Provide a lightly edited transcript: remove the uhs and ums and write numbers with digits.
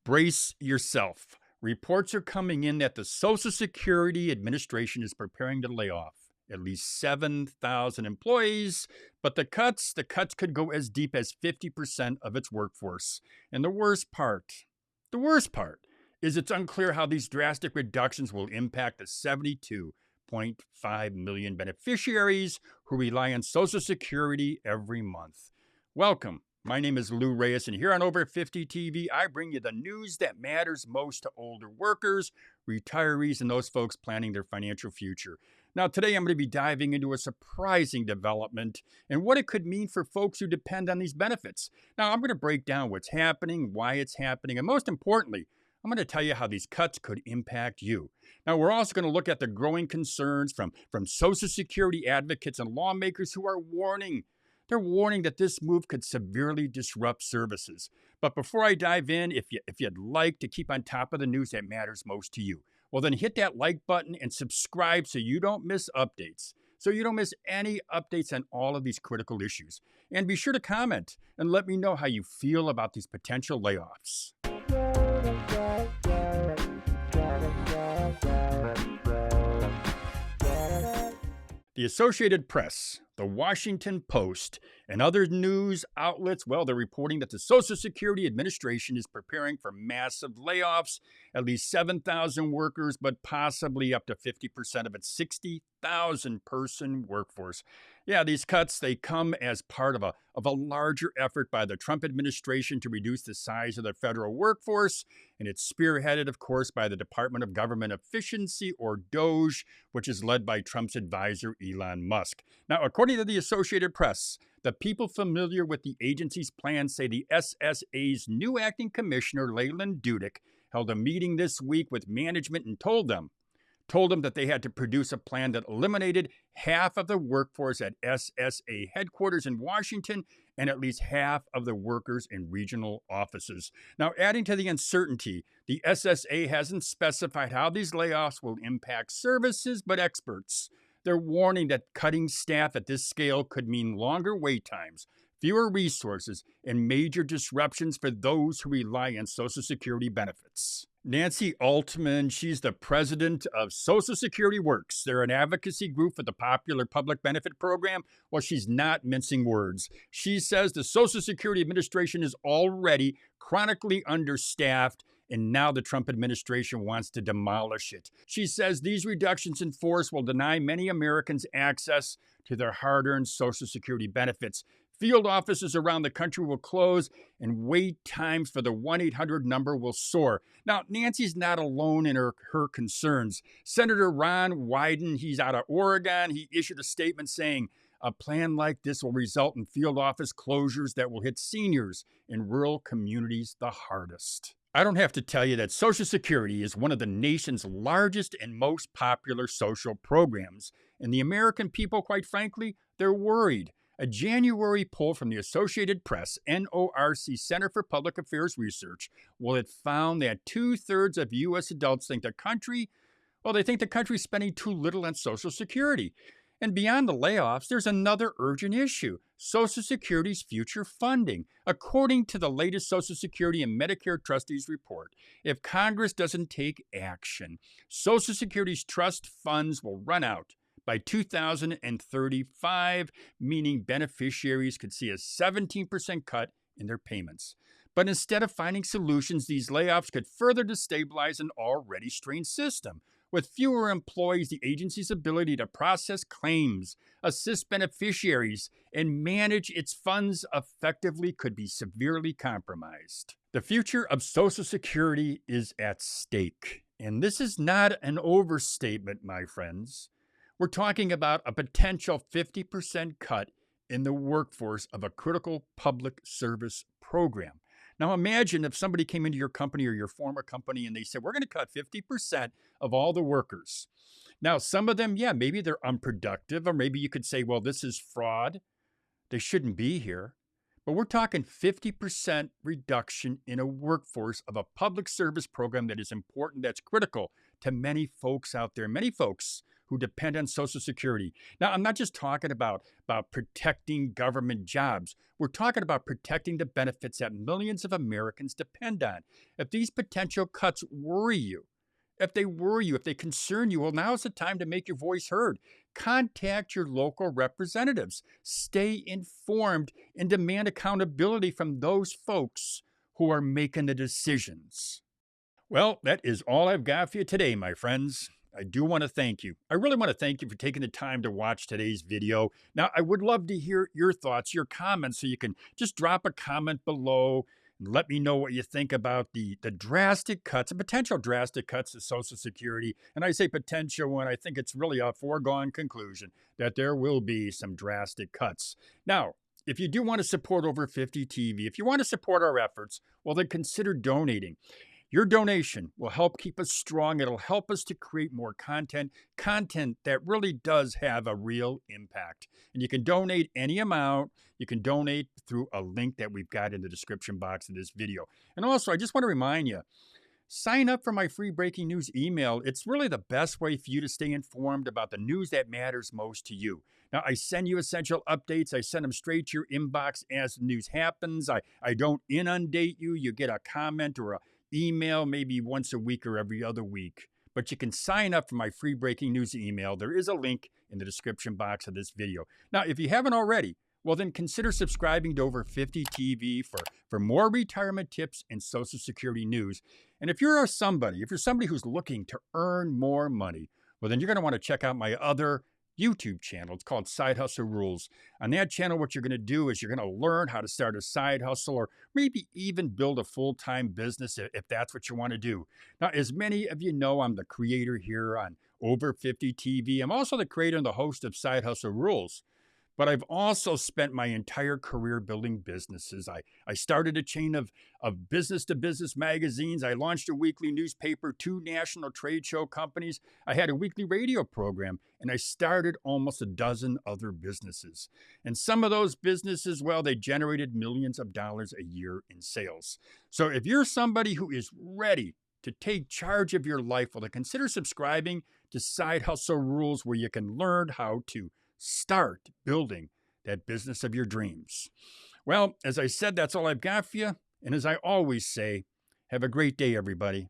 Brace yourself. Reports are coming in that the Social Security Administration is preparing to lay off at least 7,000 employees, but the cuts could go as deep as 50% of its workforce. And the worst part is it's unclear how these drastic reductions will impact the 72.5 million beneficiaries who rely on Social Security every month. Welcome. My name is Lou Reyes, and here on Over 50 TV, I bring you the news that matters most to older workers, retirees, and those folks planning their financial future. Now, today I'm going to be diving into a surprising development and what it could mean for folks who depend on these benefits. Now, I'm going to break down what's happening, why it's happening, and most importantly, I'm going to tell you how these cuts could impact you. Now, we're also going to look at the growing concerns from Social Security advocates and lawmakers who are warning. They're warning that this move could severely disrupt services. But before I dive in, if you'd like to keep on top of the news that matters most to you, well, then hit that like button and subscribe so you don't miss updates. So you don't miss any updates on all of these critical issues. And be sure to comment and let me know how you feel about these potential layoffs. The Associated Press, the Washington Post, and other news outlets, well, they're reporting that the Social Security Administration is preparing for massive layoffs, at least 7,000 workers, but possibly up to 50% of its 60,000-person workforce. Yeah, these cuts, they come as part of a larger effort by the Trump administration to reduce the size of the federal workforce, and it's spearheaded, of course, by the Department of Government Efficiency, or DOGE, which is led by Trump's advisor, Elon Musk. Now, according to the Associated Press, the people familiar with the agency's plans say the SSA's new acting commissioner, Leland Dudick, held a meeting this week with management and told them that they had to produce a plan that eliminated half of the workforce at SSA headquarters in Washington and at least half of the workers in regional offices. Now, adding to the uncertainty, the SSA hasn't specified how these layoffs will impact services, but experts, they're warning that cutting staff at this scale could mean longer wait times, fewer resources, and major disruptions for those who rely on Social Security benefits. Nancy Altman, she's the president of Social Security Works. They're an advocacy group for the popular public benefit program. Well, she's not mincing words. She says the Social Security Administration is already chronically understaffed, and now the Trump administration wants to demolish it. She says these reductions in force will deny many Americans access to their hard-earned Social Security benefits. Field offices around the country will close, and wait times for the 1-800 number will soar. Now, Nancy's not alone in her concerns. Senator Ron Wyden, he's out of Oregon, he issued a statement saying, a plan like this will result in field office closures that will hit seniors in rural communities the hardest. I don't have to tell you that Social Security is one of the nation's largest and most popular social programs. And the American people, quite frankly, they're worried. A January poll from the Associated Press, NORC Center for Public Affairs Research, well, it found that 2/3 of U.S. adults think the country's spending too little on Social Security. And beyond the layoffs, there's another urgent issue: Social Security's future funding. According to the latest Social Security and Medicare trustees report, if Congress doesn't take action, Social Security's trust funds will run out by 2035, meaning beneficiaries could see a 17% cut in their payments. But instead of finding solutions, these layoffs could further destabilize an already strained system. With fewer employees, the agency's ability to process claims, assist beneficiaries, and manage its funds effectively could be severely compromised. The future of Social Security is at stake. And this is not an overstatement, my friends. We're talking about a potential 50% cut in the workforce of a critical public service program. Now imagine if somebody came into your company or your former company and they said, we're going to cut 50% of all the workers. Now, some of them, yeah, maybe they're unproductive, or maybe you could say, well, this is fraud. They shouldn't be here. But we're talking 50% reduction in a workforce of a public service program that is important, that's critical to many folks out there, many folks who depend on Social Security. Now, I'm not just talking about protecting government jobs. We're talking about protecting the benefits that millions of Americans depend on. If these potential cuts worry you, if they concern you, well, now's the time to make your voice heard. Contact your local representatives. Stay informed and demand accountability from those folks who are making the decisions. Well, that is all I've got for you today, my friends. I do want to thank you. I really want to thank you for taking the time to watch today's video. Now, I would love to hear your thoughts, your comments, so you can just drop a comment below and let me know what you think about the drastic cuts, the potential drastic cuts to Social Security. And I say potential when I think it's really a foregone conclusion that there will be some drastic cuts. Now, if you do want to support Over 50 TV, if you want to support our efforts, well, then consider donating. Your donation will help keep us strong. It'll help us to create more content that really does have a real impact. And you can donate any amount. You can donate through a link that we've got in the description box of this video. And also, I just want to remind you, sign up for my free breaking news email. It's really the best way for you to stay informed about the news that matters most to you. Now, I send you essential updates. I send them straight to your inbox as the news happens. I don't inundate you. You get a comment or a email maybe once a week or every other week. But you can sign up for my free breaking news email. There is a link in the description box of this video. Now, if you haven't already, well, then consider subscribing to Over 50 TV for more retirement tips and Social Security news. And if you're somebody who's looking to earn more money, well, then you're going to want to check out my other YouTube channel. It's called Side Hustle Rules. On that channel, what you're going to do is you're going to learn how to start a side hustle or maybe even build a full-time business if that's what you want to do. Now, as many of you know, I'm the creator here on Over 50 TV. I'm also the creator and the host of Side Hustle Rules. But I've also spent my entire career building businesses. I started a chain of business-to-business magazines. I launched a weekly newspaper, 2 national trade show companies. I had a weekly radio program, and I started almost a dozen other businesses. And some of those businesses, well, they generated millions of dollars a year in sales. So if you're somebody who is ready to take charge of your life, well, then consider subscribing to Side Hustle Rules, where you can learn how to start building that business of your dreams. Well, as I said, that's all I've got for you. And as I always say, have a great day, everybody.